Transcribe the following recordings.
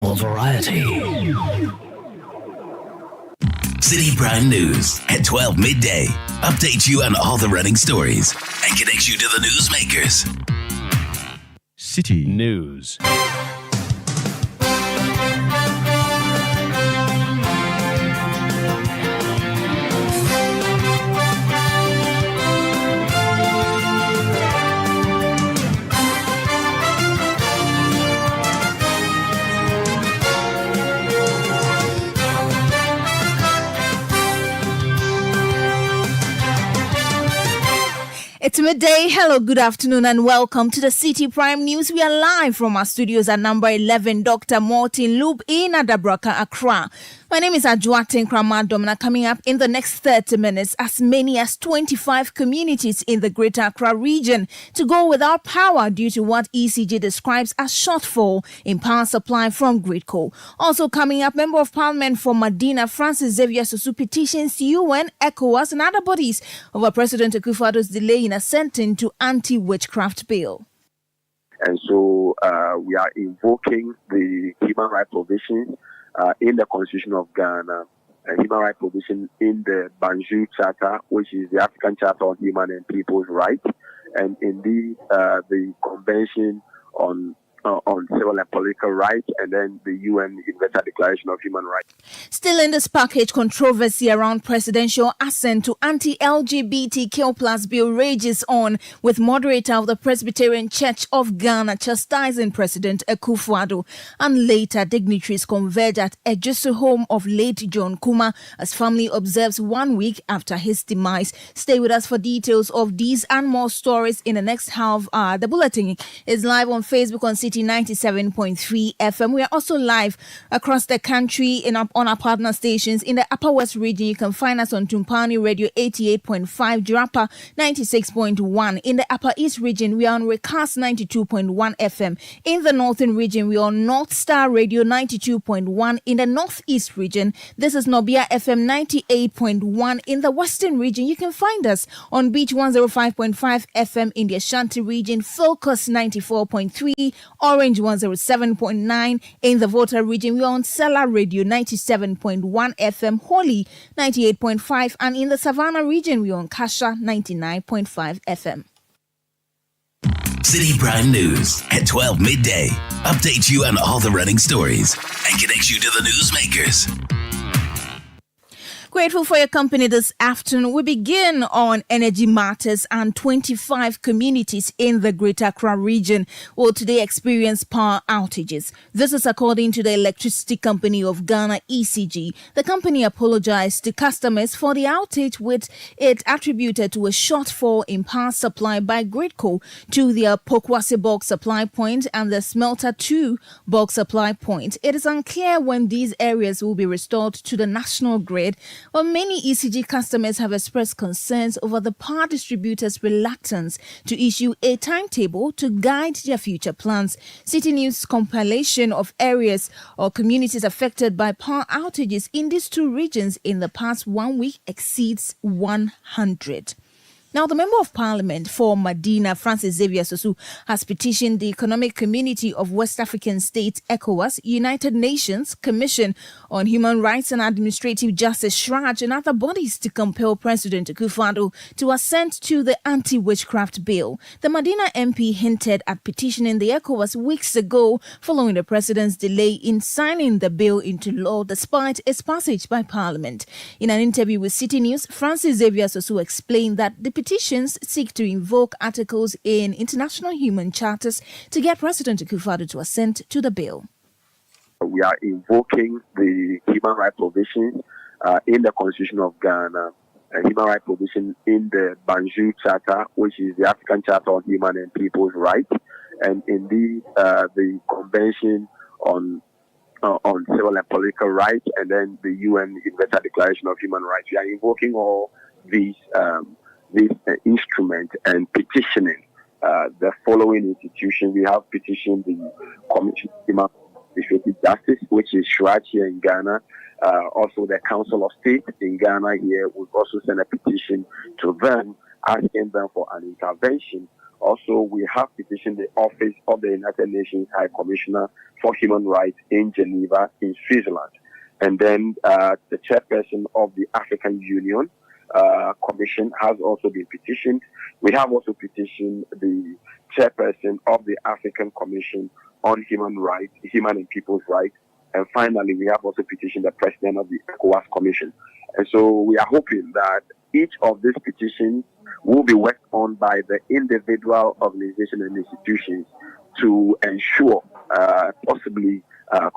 for variety. Citi Prime News at 12 midday. Update you on all the running stories and connect you to the newsmakers. Citi News. It's midday. Hello, good afternoon, and welcome to the Citi Prime News. We are live from our studios at number 11, Dr. Martin Loop in Adabraka, Accra. My name is Adjuatin Kramadom. Coming up in the next 30 minutes, as many as 25 communities in the Greater Accra region to go without power due to what ECG describes as shortfall in power supply from Gridco. Also coming up, Member of Parliament for Medina, Francis Xavier Sosu, petitions UN, ECOWAS and other bodies over President Akufo-Addo's delay in assenting to anti-witchcraft bill. And so we are invoking the human rights provisions in the Constitution of Ghana, human rights provision in the Banjul Charter, which is the African Charter on Human and People's Rights, and indeed the Convention on Civil and Political Rights, and then the UN Universal Declaration of Human Rights. Still in this package, controversy around presidential assent to anti-LGBTQ plus bill rages on, with moderator of the Presbyterian Church of Ghana chastising President Akufo-Addo, and later dignitaries converge at Ejisu home of late John Kuma as family observes 1 week after his demise. Stay with us for details of these and more stories in the next half hour. The bulletin is live on Facebook on Citi 97.3 FM. We are also live across the country on our partner stations. In the Upper West region, you can find us on Tumpani Radio 88.5, Jirapa 96.1. In the Upper East region, we are on Recast 92.1 FM. In the Northern region, we are on North Star Radio 92.1. In the Northeast region, this is Nobia FM 98.1. In the Western region, you can find us on Beach 105.5 FM. In the Ashanti region, Focus 94.3. Orange 107.9. In the Volta region, we are on Sela Radio 97.1 FM, Holy 98.5, and in the Savannah region, we are on Kasha 99.5 FM. Citi Prime News at 12 midday. Update you on all the running stories and connect you to the newsmakers. Grateful for your company this afternoon. We begin on energy matters, and 25 communities in the Greater Accra region will today experience power outages. This is according to the Electricity Company of Ghana, ECG. The company apologized to customers for the outage, with it attributed to a shortfall in power supply by Gridco to their Pokwasi bulk supply point and the Smelter 2 bulk supply point. It is unclear when these areas will be restored to the national grid. Well, many ECG customers have expressed concerns over the power distributors' reluctance to issue a timetable to guide their future plans. Citi News' compilation of areas or communities affected by power outages in these two regions in the past 1 week exceeds 100. Now, the Member of Parliament for Medina, Francis Xavier Sosu, has petitioned the Economic Community of West African States, ECOWAS, United Nations Commission on Human Rights and Administrative Justice, SHRAJ, and other bodies to compel President Akufo-Addo to assent to the anti-witchcraft bill. The Medina MP hinted at petitioning the ECOWAS weeks ago following the president's delay in signing the bill into law despite its passage by Parliament. In an interview with Citi News, Francis Xavier Sosu explained that the petitions seek to invoke articles in international human charters to get President Akufo-Addo to assent to the bill. We are invoking the human rights provisions in the Constitution of Ghana, human rights provision in the Banjul Charter, which is the African Charter on Human and People's Rights, and indeed the Convention on Civil and Political Rights, and then the UN Universal Declaration of Human Rights. We are invoking all these instruments and petitioning the following institutions. We have petitioned the Commission on Human Administrative Justice, which is SHRAJ here in Ghana. Also the Council of State in Ghana here. We've also sent a petition to them asking them for an intervention Also, we have petitioned the Office of the United Nations High Commissioner for Human Rights in Geneva, in Switzerland. And then the chairperson of the African Union Commission has also been petitioned. We have also petitioned the chairperson of the African Commission on Human Rights, Human and People's Rights. And finally, we have also petitioned the president of the ECOWAS Commission. And so we are hoping that each of these petitions will be worked on by the individual organizations and institutions to ensure, possibly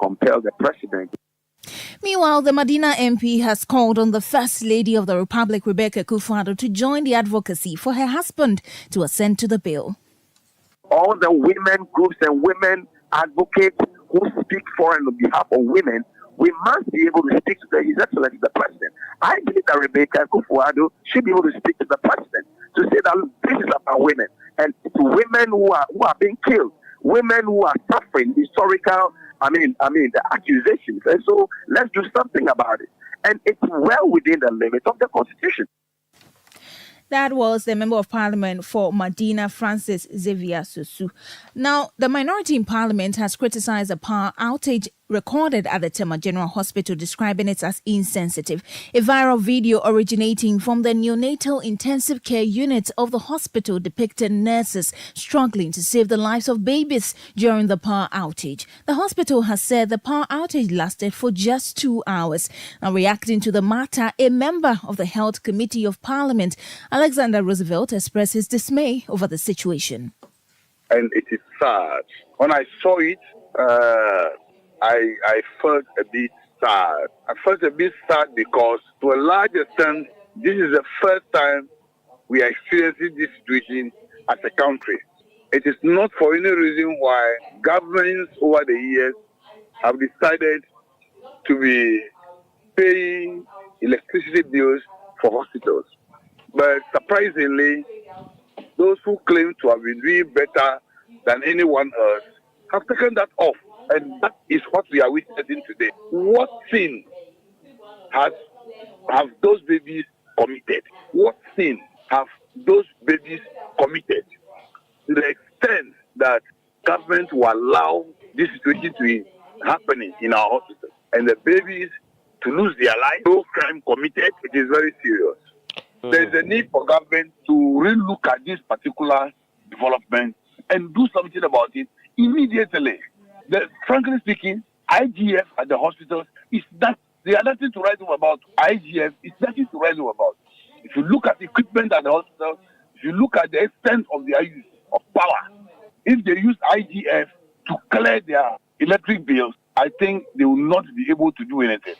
compel the president. Meanwhile, the Medina MP has called on the First Lady of the Republic, Rebecca Akufo-Addo, to join the advocacy for her husband to assent to the bill. All the women groups and women advocates who speak for and on behalf of women, we must be able to speak to His Excellency the President. I believe that Rebecca Akufo-Addo should be able to speak to the President to say that this is about women and to women who are being killed, women who are suffering historical, the accusations. And so let's do something about it. And it's well within the limits of the Constitution. That was the Member of Parliament for Medina, Francis Xavier Susu. Now, the minority in Parliament has criticized a power outage recorded at the Tema General Hospital, describing it as insensitive. A viral video originating from the neonatal intensive care unit of the hospital depicted nurses struggling to save the lives of babies during the power outage. The hospital has said the power outage lasted for just 2 hours. Now, reacting to the matter, a member of the Health Committee of Parliament, Alexander Roosevelt, expressed his dismay over the situation. And it is sad. When I saw it, I felt a bit sad. I felt a bit sad because, to a large extent, this is the first time we are experiencing this situation as a country. It is not for any reason why governments over the years have decided to be paying electricity bills for hospitals. But surprisingly, those who claim to have been doing better than anyone else have taken that off. And that is what we are witnessing today. What sin have those babies committed? What sin have those babies committed to the extent that government will allow this situation to be happening in our hospitals and the babies to lose their life? No crime committed. It is very serious. There is a need for government to really look at this particular development and do something about it immediately. Frankly speaking, IGF at the hospitals is that they are nothing to write home about. IGF is nothing to write home about. If you look at the equipment at the hospital, if you look at the extent of their use of power, if they use IGF to clear their electric bills, I think they will not be able to do anything.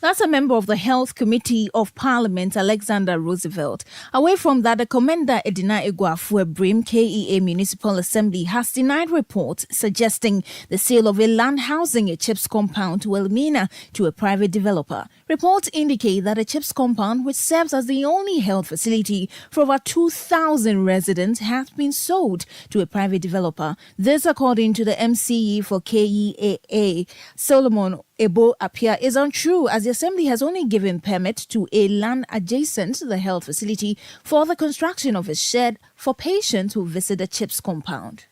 That's a member of the Health Committee of Parliament, Alexander Roosevelt. Away from that, the Commander Edina Egwafu-Ebrim, KEA Municipal Assembly, has denied reports suggesting the sale of a land housing a CHIPS compound to Elmina to a private developer. Reports indicate that a CHIPS compound, which serves as the only health facility for over 2,000 residents, has been sold to a private developer. This, according to the MCE for KEAA, Solomon Ebo Apia, is untrue, as the Assembly has only given permit to a land adjacent to the health facility for the construction of a shed for patients who visit the CHIPS compound.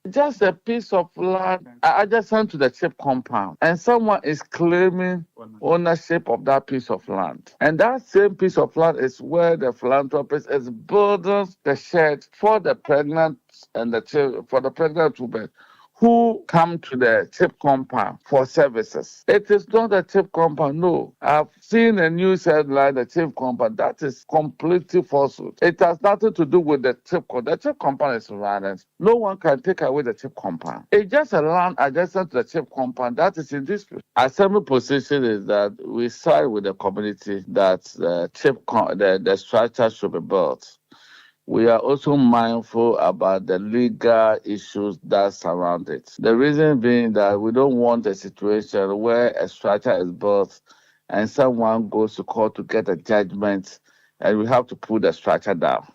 Just a piece of land adjacent to the CHIP compound, and someone is claiming ownership of that piece of land. And that same piece of land is where the philanthropist is building the shed for the pregnant and for the pregnant women who come to the CHIP compound for services. It is not a CHIP compound, no. I've seen a news headline, the CHIP compound. That is completely falsehood. It has nothing to do with the CHIP compound. The CHIP compound is violence. No one can take away the CHIP compound. It's just a land adjacent to the CHIP compound that is in dispute. Assembly position is that we side with the community that the structure should be built. We are also mindful about the legal issues that surround it. The reason being that we don't want a situation where a structure is built and someone goes to court to get a judgment and we have to pull the structure down.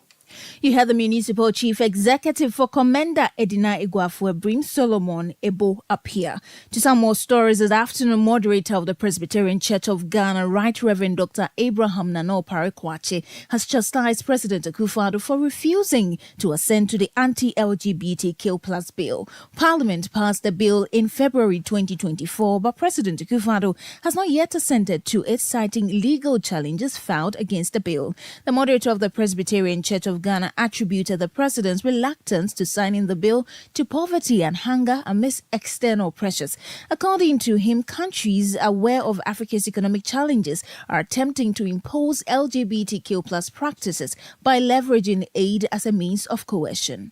You heard the Municipal Chief Executive for Commander Edina Iguafuebrim Solomon Ebo appear. To some more stories this afternoon, moderator of the Presbyterian Church of Ghana, Right Reverend Dr. Abraham Nana Oparekwache, has chastised President Akufo-Addo for refusing to assent to the anti-LGBTQ+ bill. Parliament passed the bill in February 2024, but President Akufo-Addo has not yet assented to it, citing legal challenges filed against the bill. The moderator of the Presbyterian Church of Ghana attributed the president's reluctance to signing the bill to poverty and hunger amidst external pressures. According to him, countries aware of Africa's economic challenges are attempting to impose LGBTQ+ practices by leveraging aid as a means of coercion.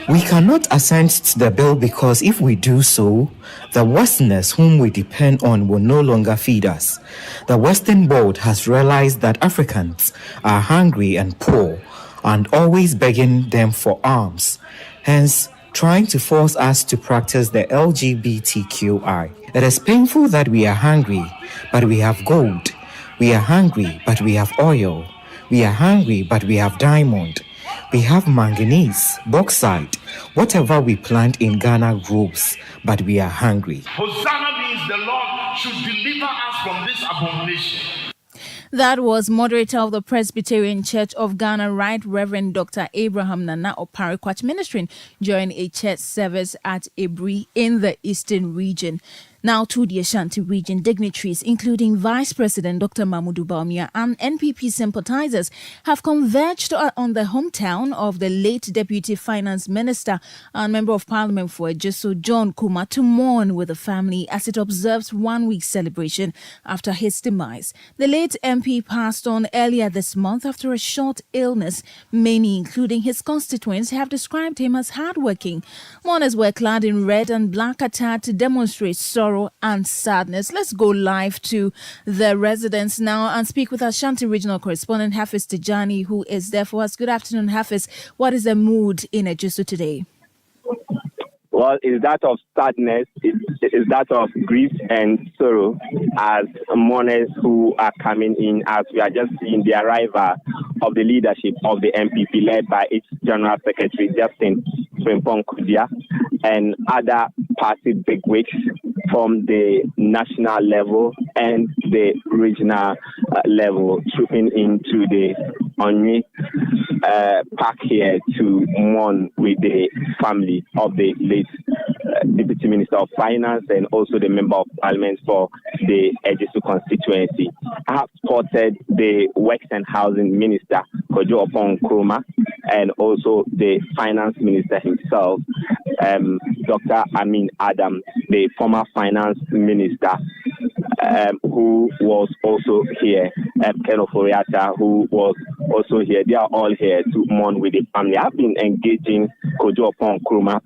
We cannot assent to the bill because if we do so, the Westerners whom we depend on will no longer feed us. The Western world has realized that Africans are hungry and poor and always begging them for alms, hence trying to force us to practice the LGBTQI. It is painful that we are hungry, but we have gold. We are hungry, but we have oil. We are hungry, but we have diamond. We have manganese, bauxite, whatever we plant in Ghana grows, but we are hungry. Hosanna means the Lord should deliver us from this abomination. That was moderator of the Presbyterian Church of Ghana, Right Reverend Dr. Abraham Nana Oparekwache, ministering during a church service at Ebri in the Eastern region. Now to the Ashanti region, dignitaries, including Vice President Dr. Mahmoud Bawumia and NPP sympathizers, have converged on the hometown of the late Deputy Finance Minister and Member of Parliament for Ejisu, John Kuma, to mourn with the family as it observes 1 week celebration after his demise. The late MP passed on earlier this month after a short illness. Many, including his constituents, have described him as hardworking. Mourners were clad in red and black attire to demonstrate sorrow and sadness. Let's go live to the residence now and speak with Ashanti regional correspondent Hafiz Tijani, who is there for us. Good afternoon, Hafiz. What is the mood in Ejisu today? Well, it's that of sadness, it's that of grief and sorrow as mourners who are coming in, as we are just seeing the arrival of the leadership of the MPP led by its General Secretary, Justin Frimpong Kudia, and other party bigwigs from the national level and the regional level, trooping into the Onyi park here to mourn with the family of the late Deputy Minister of Finance and also the Member of Parliament for the Ejisu constituency. I have spotted the Works and Housing Minister, Kojo Opon Nkrumah, and also the Finance Minister himself, Dr. Amin Adam, the former Finance Minister, who was also here, Ken Oforiatta, who was also here. They are all here to mourn with the family. I've been engaging Kojo Opon Nkrumah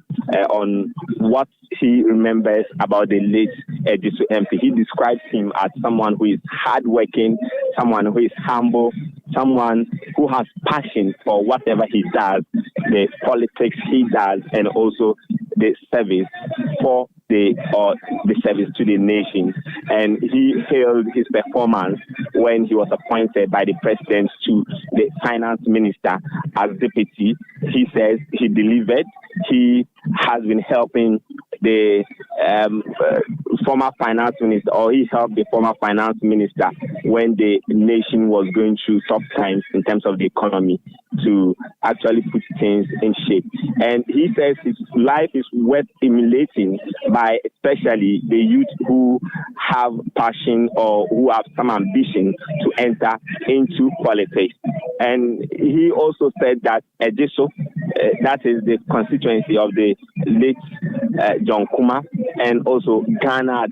on what he remembers about the late Ejisu MP. He describes him as someone who is hardworking, someone who is humble, someone who has passion for whatever he does, the politics he does, and also the service for the service to the nation. And he hailed his performance when he was appointed by the president to the finance minister as deputy. He says he delivered. He has been helping the former finance minister, or he helped the former finance minister when the nation was going through tough times in terms of the economy, to actually put things in shape. And he says his life is worth emulating by especially the youth who have passion or who have some ambition to enter into politics. And he also said that Ejisu, that is the constituency of the late John Kuma, and also Ghana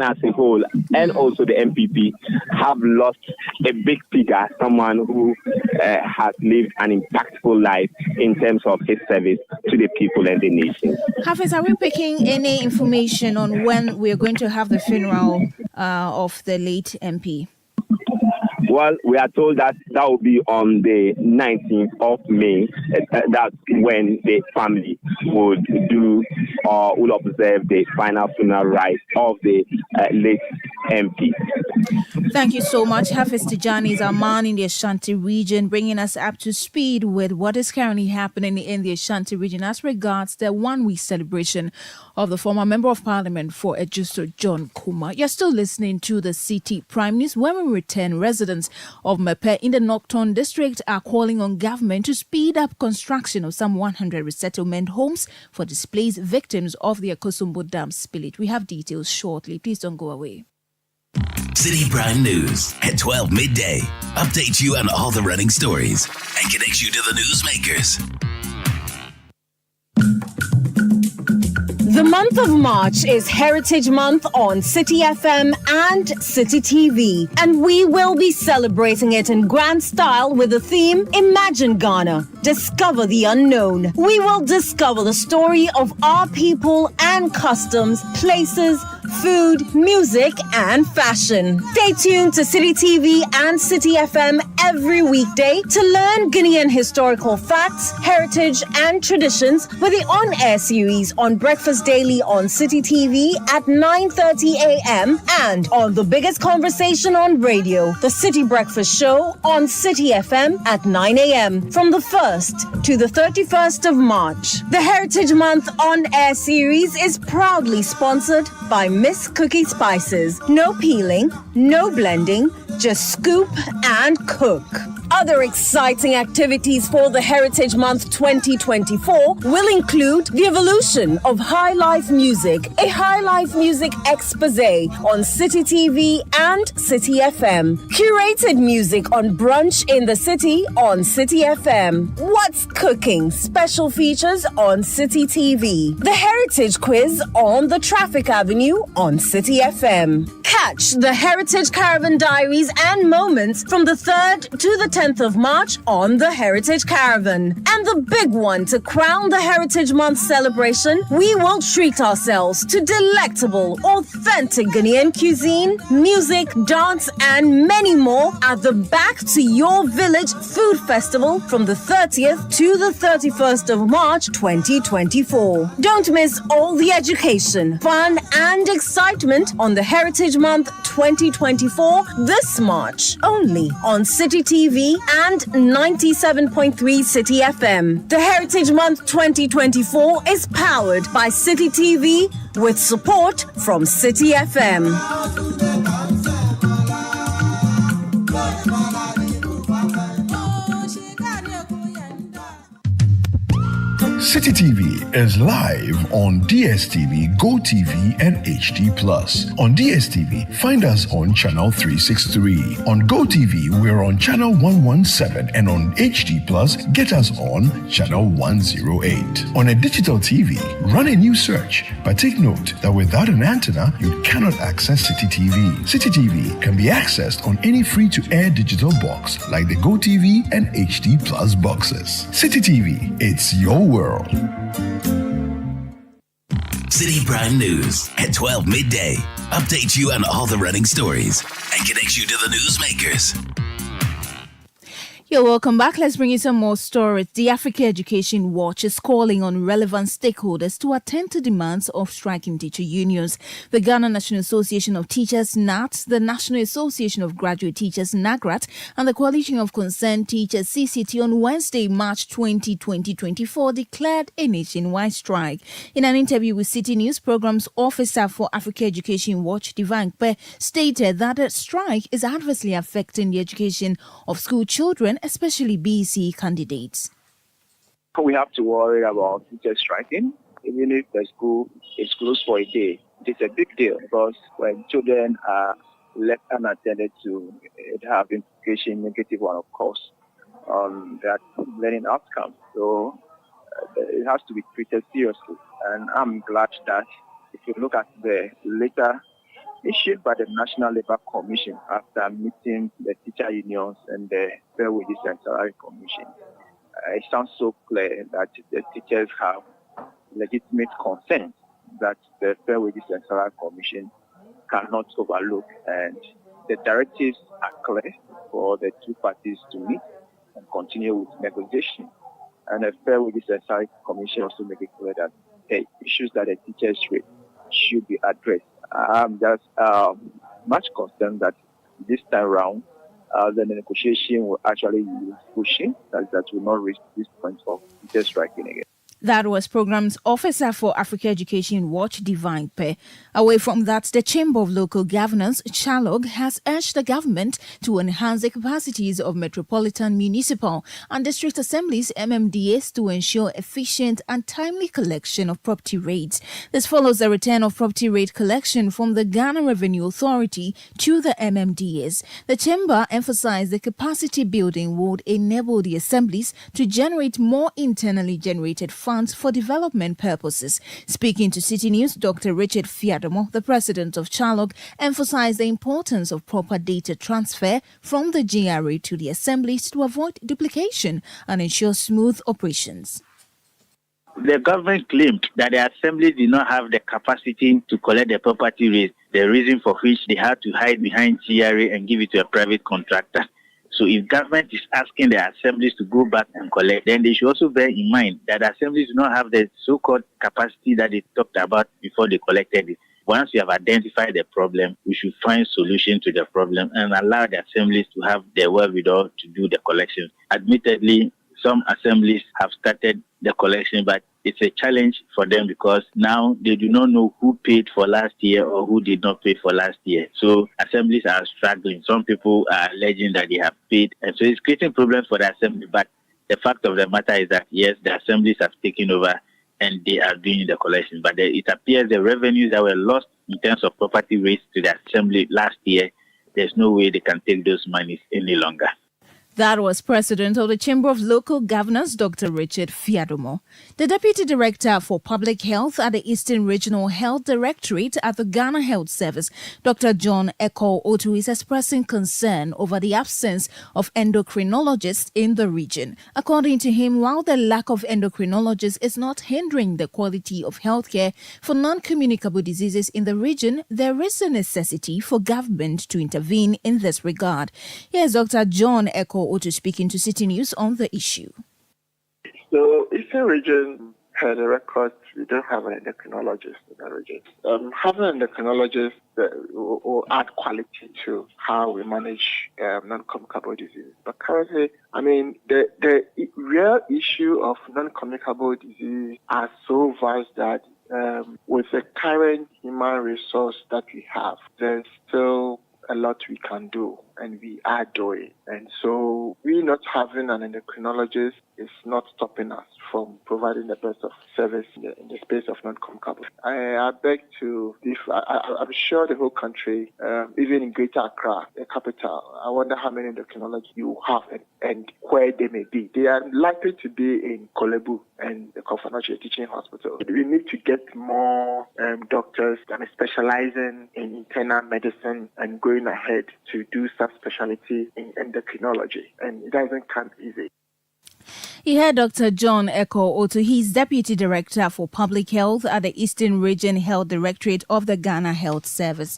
as a whole, and also the MPP, have lost a big figure, someone who has lived an impactful life in terms of his service to the people and the nation. Hafiz, are we picking any information on when we're going to have the funeral of the late MP? Well, we are told that will be on the 19th of May. That's when the family would do or will observe the final funeral rites of the late MP. Thank you so much. Hafiz Tijani is our man in the Ashanti region, bringing us up to speed with what is currently happening in the Ashanti region as regards the one-week celebration of the former Member of Parliament for Ejusto, John Kuma. You're still listening to the Citi Prime News. When we return, residents of Mepe in the Nocturne district are calling on government to speed up construction of some 100 resettlement homes for displaced victims of the Akosombo Dam spillage. We have details shortly. Please don't go away. Citi Prime News at 12 midday. Update you on all the running stories and connects you to the newsmakers. The month of March is Heritage Month on Citi FM and Citi TV, and we will be celebrating it in grand style with the theme Imagine Ghana, Discover the Unknown. We will discover the story of our people and customs, places, food, music, and fashion. Stay tuned to Citi TV and Citi FM every weekday to learn Guinean historical facts, heritage, and traditions with the on-air series on Breakfast Daily on Citi TV at 9:30 a.m. and on the biggest conversation on radio, the Citi Breakfast Show on Citi FM at 9 a.m. from the 1st to the 31st of March. The Heritage Month on-air series is proudly sponsored by Miss Cookie Spices. No peeling, no blending, just scoop and cook. Other exciting activities for the Heritage Month 2024 will include the evolution of High Life Music, a High Life Music expose on Citi TV and Citi FM, curated music on Brunch in the City on Citi FM, What's Cooking special features on Citi TV, the Heritage Quiz on the Traffic Avenue on Citi FM. Catch the Heritage Caravan Diaries and Moments from the 3rd to the 10th of March on the Heritage Caravan. And the big one to crown the Heritage Month celebration, we will treat ourselves to delectable, authentic Ghanaian cuisine, music, dance, and many more at the Back to Your Village Food Festival from the 30th to the 31st of March 2024. Don't miss all the education, fun, and excitement on the Heritage Month 2024 this March, only on Citi TV and 97.3 Citi FM. The Heritage Month 2024 is powered by Citi TV with support from Citi FM. Citi TV is live on DSTV, GoTV, and HD+. On DSTV, find us on channel 363. On GoTV, we're on channel 117, and on HD+, get us on channel 108. On a digital TV, run a new search, but take note that without an antenna, you cannot access Citi TV. Citi TV can be accessed on any free-to-air digital box like the GoTV and HD+ boxes. Citi TV, it's your world. Citi Prime News at 12 midday. Update you on all the running stories and connects you to the newsmakers. You're welcome back. Let's bring you some more stories. The Africa Education Watch is calling on relevant stakeholders to attend to demands of striking teacher unions. The Ghana National Association of Teachers, NAT, the National Association of Graduate Teachers, NAGRAT, and the Coalition of Concerned Teachers, CCT, on Wednesday, March 20, 2024, declared a nationwide strike. In an interview with Citi News Program's Officer for Africa Education Watch, Divine Pe, stated that the strike is adversely affecting the education of school children, especially BEC candidates. We have to worry about teachers striking, even if the school is closed for a day. It's a big deal because when children are left unattended to, it have implication, negative one, of course, on their learning outcome. So it has to be treated seriously. And I'm glad that if you look at the letter issued by the National Labour Commission after meeting the teacher unions and the Fair Wages and Salary Commission, it sounds so clear that the teachers have legitimate consent that the Fair Wages and Salary Commission cannot overlook, and the directives are clear for the two parties to meet and continue with negotiation. And the Fair Wages and Salary Commission also make it clear that the issues that the teachers raise should be addressed. I'm just much concerned that this time round, the negotiation will actually be pushing that will not reach this point of just striking again. That was Programs Officer for Africa Education Watch, Divine Pe. Away from that, the Chamber of Local Governors, CHALOG, has urged the government to enhance the capacities of metropolitan, municipal and district assemblies, MMDAs, to ensure efficient and timely collection of property rates. This follows the return of property rate collection from the Ghana Revenue Authority to the MMDAs. The Chamber emphasized the capacity building would enable the assemblies to generate more internally generated funds for development purposes. Speaking to Citi News, Dr. Richard Fiadomo, the president of CHALOG, emphasized the importance of proper data transfer from the GRA to the assemblies to avoid duplication and ensure smooth operations. The government claimed that the assemblies did not have the capacity to collect the property rate, the reason for which they had to hide behind GRA and give it to a private contractor. So if government is asking the assemblies to go back and collect, then they should also bear in mind that assemblies do not have the so-called capacity that they talked about before they collected it. Once we have identified the problem, we should find solution to the problem and allow the assemblies to have the wherewithal to do the collection. Admittedly, some assemblies have started the collection, but it's a challenge for them because now they do not know who paid for last year or who did not pay for last year. So assemblies are struggling. Some people are alleging that they have paid. And so it's creating problems for the assembly. But the fact of the matter is that, yes, the assemblies have taken over and they are doing the collection. But it appears the revenues that were lost in terms of property rates to the assembly last year, there's no way they can take those monies any longer. That was President of the Chamber of Local Governors, Dr. Richard Fiadomo. The Deputy Director for Public Health at the Eastern Regional Health Directorate at the Ghana Health Service, Dr. John Eko Otu, is expressing concern over the absence of endocrinologists in the region. According to him, while the lack of endocrinologists is not hindering the quality of healthcare for non-communicable diseases in the region, there is a necessity for government to intervene in this regard. Here's Dr. John Eko Otu speaking to Citi News on the issue. So, Eastern region had a record. We don't have an endocrinologist in the region. Having an endocrinologist will add quality to how we manage non-communicable disease. But currently, the real issue of non-communicable disease are so vast that with the current human resource that we have, there's still a lot we can do, and we are doing. And so we not having an endocrinologist is not stopping us from providing the best of service in the space of non-communicable. I beg to differ. I'm sure the whole country, even in Greater Accra, the capital, I wonder how many endocrinologists you have and where they may be. They are likely to be in Kolebu and the Kofanoche Teaching Hospital. We need to get more doctors specializing in internal medicine and going ahead to do subspecialty in endocrinology. And it doesn't come easy. You heard Dr. John Eko Otu. He's Deputy Director for Public Health at the Eastern Region Health Directorate of the Ghana Health Service.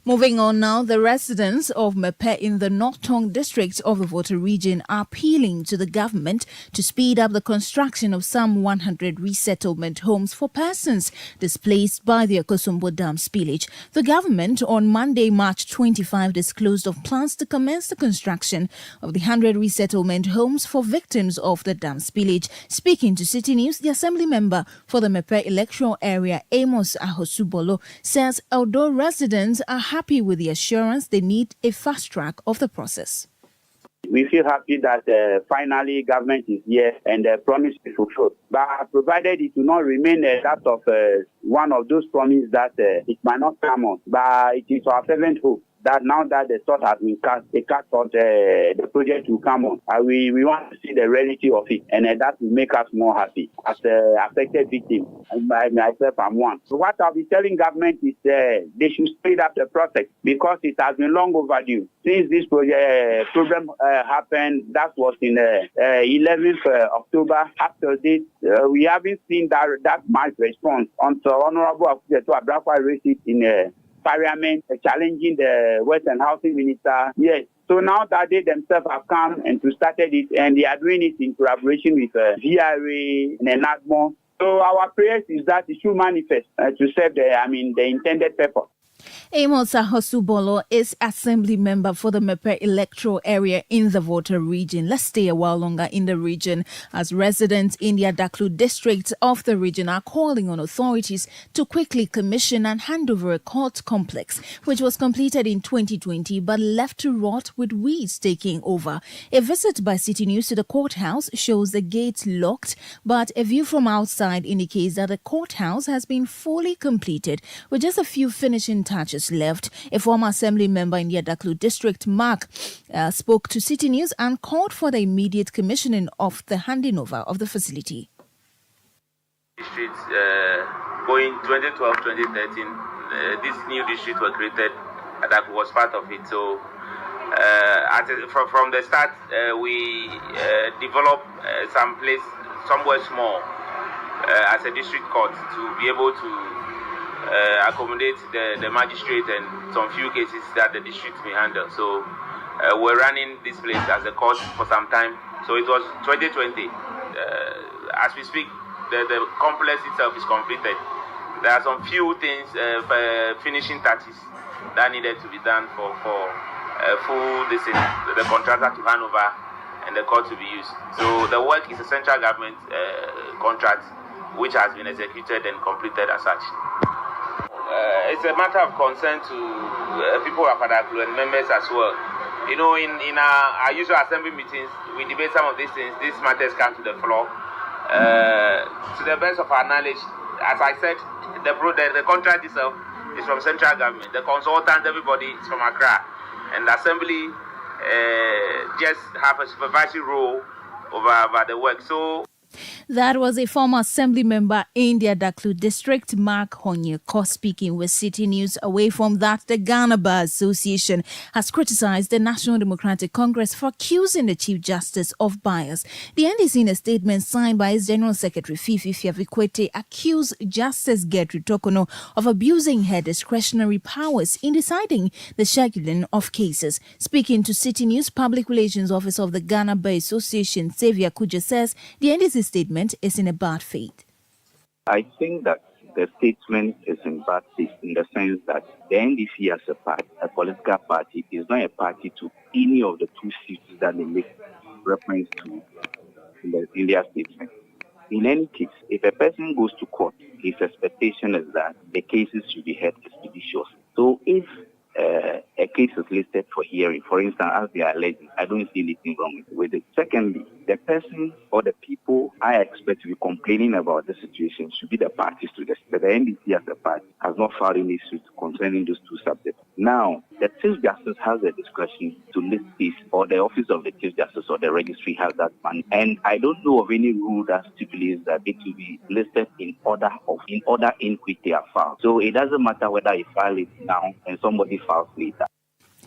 Moving on now, the residents of Mepe in the North Tong district of the Volta region are appealing to the government to speed up the construction of some 100 resettlement homes for persons displaced by the Akosombo Dam spillage. The government on Monday, March 25, disclosed of plans to commence the construction of the 100 resettlement homes for victims of the dam spillage. Speaking to Citi News, the Assembly member for the Mepe electoral area, Amos Ahosubolo, says although residents are happy with the assurance, they need a fast track of the process. We feel happy that finally government is here and the promise is fulfilled. But provided it will not remain that of one of those promises that it might not come on. But it is our fervent hope that now that the thought has been cast, the thought the project will come on. We want to see the reality of it, and that will make us more happy as affected victims. Myself, I'm one. So what I'll be telling government is they should speed up the process because it has been long overdue. Since this problem happened, that was in 11th October. After this, we haven't seen that much response until Honorable Akujeto Abrafwa raised it in Parliament, challenging the Western Housing Minister. Yes. So now that they themselves have come and started it, and they are doing it in collaboration with VRA and NAGMO. So our prayers is that it should manifest to serve the intended purpose. Amos Ahosubolo is assembly member for the Mepe electoral area in the Volta region. Let's stay a while longer in the region as residents in the Adaklu district of the region are calling on authorities to quickly commission and hand over a court complex which was completed in 2020 but left to rot with weeds taking over. A visit by Citi News to the courthouse shows the gates locked, but a view from outside indicates that the courthouse has been fully completed with just a few finishing touches left. A former assembly member in the Adaklu district, Mark, spoke to Citi News and called for the immediate commissioning of the handing over of the facility. Districts going 2012-2013, these new districts were created. Adaklu was part of it. So from the start, we developed some place somewhere small as a district court to be able to accommodate the magistrate and some few cases that the district may handle. So we're running this place as a court for some time. So it was 2020. As we speak, the complex itself is completed. There are some few things, finishing touches that needed to be done for the contractor to hand over and the court to be used. So the work is a central government contract which has been executed and completed as such. It's a matter of concern to people of Adaklu and members as well. You know, in our usual assembly meetings, we debate some of these things. These matters come to the floor. To the best of our knowledge, as I said, the contract itself is from central government. The consultant, everybody is from Accra. And the assembly just have a supervisory role over the work. So that was a former assembly member in the Adaklu district, Mark Honyeko, speaking with Citi News. Away from that, the Ghana Bar Association has criticized the National Democratic Congress for accusing the Chief Justice of bias. The NDC, in a statement signed by its General Secretary Fifi Fiavikwete, accused Justice Gertrude Tokono of abusing her discretionary powers in deciding the scheduling of cases. Speaking to Citi News, Public Relations Officer of the Ghana Bar Association, Xavier Kuja, says the NDC statement is in a bad faith. I think that the statement is in bad faith in the sense that the NDC as a party, a political party, is not a party to any of the two seats that they make reference to in their statement. In any case, if a person goes to court, his expectation is that the cases should be heard expeditiously. So if a case is listed for hearing, for instance, as they are alleging, I don't see anything wrong with it. Secondly, the person or the people I expect to be complaining about the situation should be the parties to this. But the NDC as a party has not filed any suit concerning those two subjects. Now, the Chief Justice has the discretion to list this, or the Office of the Chief Justice or the Registry has that money. And I don't know of any rule that stipulates that it will be listed in order in which they are filed. So it doesn't matter whether you file it now and somebody files later.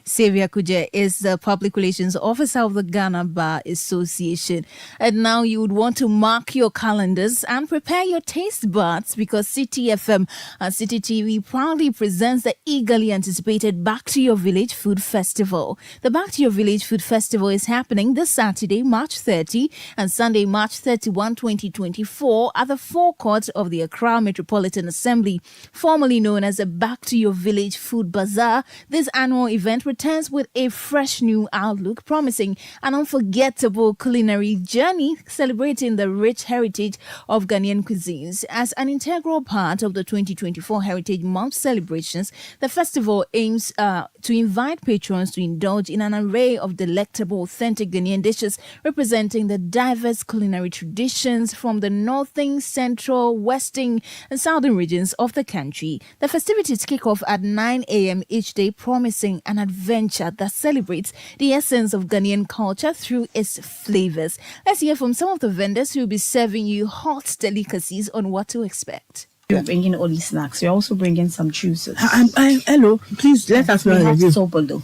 Xavier Kuje is the Public Relations Officer of the Ghana Bar Association. And now you would want to mark your calendars and prepare your taste buds because Citi FM and Citi TV proudly presents the eagerly anticipated Back to Your Village Food Festival. The Back to Your Village Food Festival is happening this Saturday, March 30 and Sunday, March 31, 2024 at the forecourt of the Accra Metropolitan Assembly, formerly known as the Back to Your Village Food Bazaar. This annual event returns with a fresh new outlook, promising an unforgettable culinary journey celebrating the rich heritage of Ghanaian cuisines. As an integral part of the 2024 Heritage Month celebrations, the festival aims to invite patrons to indulge in an array of delectable, authentic Ghanaian dishes representing the diverse culinary traditions from the northern, central, western, and southern regions of the country. The festivities kick off at 9 a.m. each day, promising an adventure that celebrates the essence of Ghanaian culture through its flavors. Let's hear from some of the vendors who will be serving you hot delicacies on what to expect. You're bringing only snacks. You're also bringing some juices. Hello, please let us know. We have sobolo.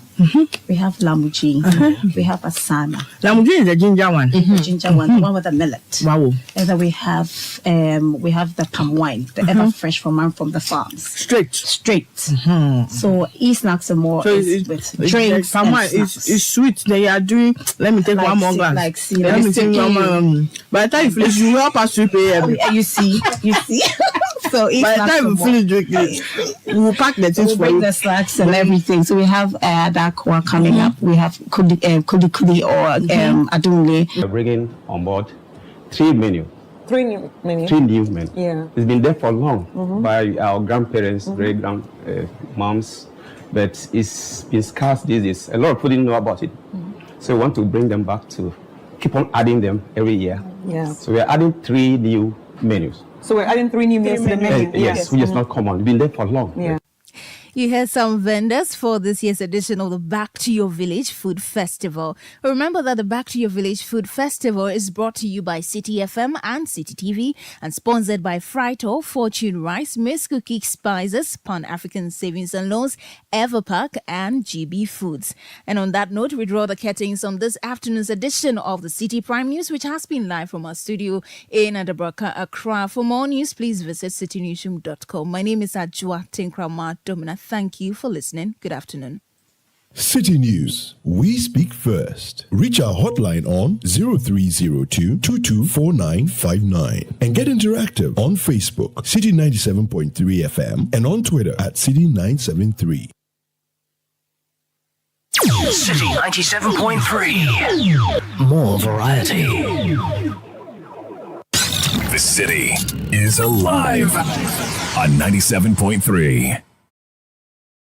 We have lamuji. We have asana. Lamuji is the ginger one. The ginger one, the one with the millet. Wow. And then we have the palm wine, the ever fresh from the farms. Straight. So e-snacks are more with drinks. Palm wine is sweet. They are doing. Let me take one more glass. Let me take one more. By the time you help us prepare. You see. So by the time we finish drinking, we'll pack the things for you. The snacks and everything. So we have Adakwa coming up. We have Kudi or Adunle. We're bringing on board 3 new menus. Yeah. It's been there for long by our grandparents, great-moms, but it's been scarce these days. A lot of people didn't know about it. So we want to bring them back to keep on adding them every year. Yeah. So we're adding 3 new menus. So we're adding 3 new meals to the menu. Yes, which is not common. It's been there for long. Yeah. You heard some vendors for this year's edition of the Back to Your Village Food Festival. Remember that the Back to Your Village Food Festival is brought to you by Citi FM and Citi TV and sponsored by Frito, Fortune Rice, Miss Cookie Spices, Pan-African Savings and Loans, Everpark and GB Foods. And on that note, we draw the curtains on this afternoon's edition of the Citi Prime News, which has been live from our studio in Adabraka, Accra. For more news, please visit citinewsroom.com. My name is Ajwa Tinkrama Domina. Thank you for listening. Good afternoon. City News. We speak first. Reach our hotline on 0302-224959 and get interactive on Facebook, Citi 97.3 FM, and on Twitter at Citi 973. Citi 97.3. More variety. The city is alive on 97.3.